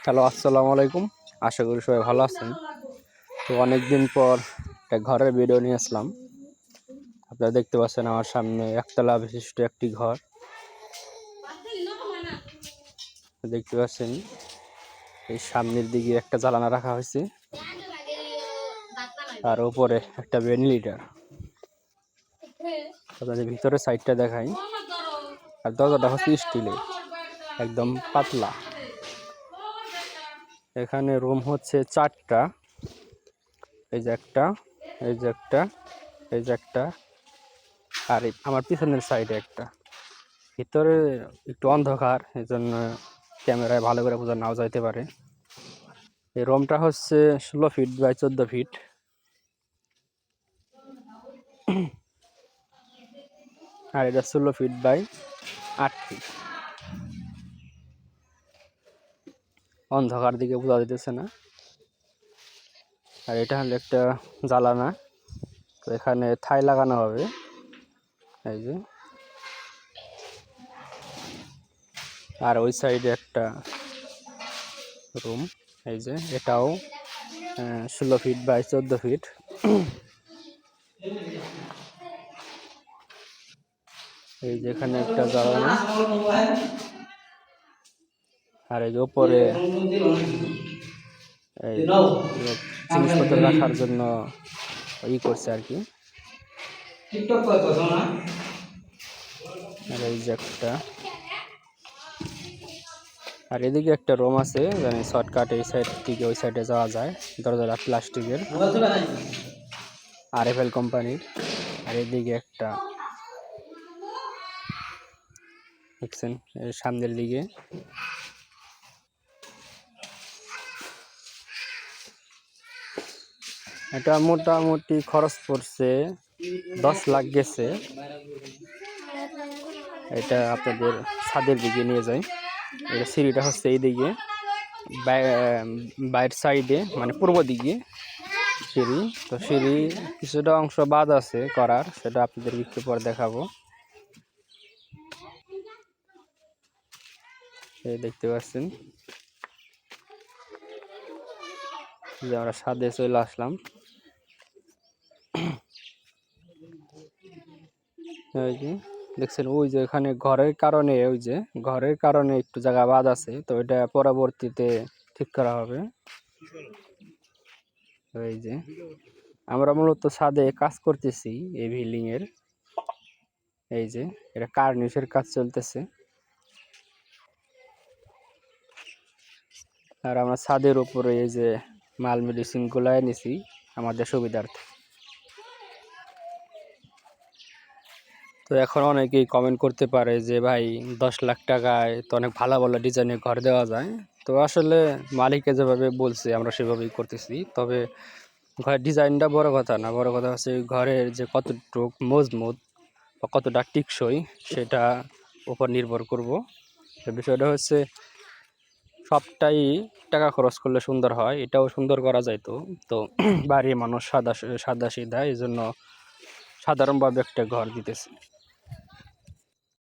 Hello, আসসালামু আলাইকুম। আশা করি সবাই ভালো আছেন। তো অনেকদিন পর একটা ঘরের ভিডিও নিয়ে আসলাম। আপনারা দেখতে পাচ্ছেন আমার সামনে একতলা বিশিষ্ট একটি ঘর দেখতে পাচ্ছেন। এই সামনের দিকে একটা জ্বালানা রাখা হয়েছে আর উপরে একটা ভেন্টিলেটর। আপনাদের ভিতরে সাইডটা দেখাই। আর দরজাটা হচ্ছে স্টিলের, একদম পাতলা। এখানে রুম হচ্ছে 4টা। এই যে একটা, এই যে একটা, এই যে একটা, আর আমার পিছনের সাইডে একটা। ভিতরে একটু অন্ধকার, এই জন্য ক্যামেরায় ভালো করে বোঝা নাও যাইতে পারে। এই রুমটা হচ্ছে 16 ফিট বাই 14 ফিট। আর এটা 16 ফিট বাই 8 ফিট। অন্ধকার দিকে বোঝা যেতেছে না। আর এটা হলো একটা জ্বালানা। তো এখানে থাই লাগানো হবে, এই যে। আর ওই সাইডে একটা রুম, এই যে, এটাও 16 ফিট বাই 14 ফিট। এই যে এখানে একটা জ্বালানা। আর এই যে উপরে এই জিনিসপত্র রাখার জন্য করছে আর কি। আর এই যে একটা, আর এদিকে একটা রুম আছে, মানে শর্টকাট এই সাইড থেকে ওই সাইডে যাওয়া যায়। দরজাটা প্লাস্টিকের, RFL কোম্পানির। আর এদিকে একটা দেখছেন সামনের দিকে। এটা মোটামুটি খরচ পড়ছে 10 লাখ গেছে। এটা আপনাদের ছাদের দিকে নিয়ে যায়। এটা সিঁড়িটা হচ্ছে এই দিকে, বাইরের সাইডে, মানে পূর্ব দিকে সিঁড়ি। তো সিঁড়ি কিছুটা অংশ বাদ আছে করার, সেটা আপনাদের একটু পর দেখাবো। এই দেখতে পাচ্ছেন যে আমরা ছাদে চলে আসলাম। ওই যে দেখছেন, ওই যে এখানে ঘরের কারণে, ওই যে ঘরের কারণে একটু জায়গা বাদ আছে, তো এটা পরবর্তীতে ঠিক করা হবে। এই যে আমরা মূলত ছাদে কাজ করতেছি এই বিল্ডিং এর। এই যে এটা কার্নিশের কাজ চলতেছে। আর আমরা ছাদের উপরে এই যে মাল মেডিসিন গুলাই নিছি আমাদের সুবিধার্থে। তো এখন অনেকেই কমেন্ট করতে পারে যে ভাই 10 লাখ টাকায় তো অনেক ভালো ভালো ডিজাইনের ঘর দেওয়া যায়। তো আসলে মালিকে যেভাবে বলছে আমরা সেভাবেই করতেছি। তবে ঘরের ডিজাইনটা বড় কথা না, বড় কথা হচ্ছে ঘরের যে কতটুক মজবুত বা কতটা টিকসই সেটা উপর নির্ভর করব। বিষয়টা হচ্ছে সবটাই টাকা খরচ করলে সুন্দর হয়, এটাও সুন্দর করা যাইতো। তো বাড়ির মানুষ সাদা সাদা সিধা, এই জন্য সাধারণভাবে একটা ঘর দিতেছে।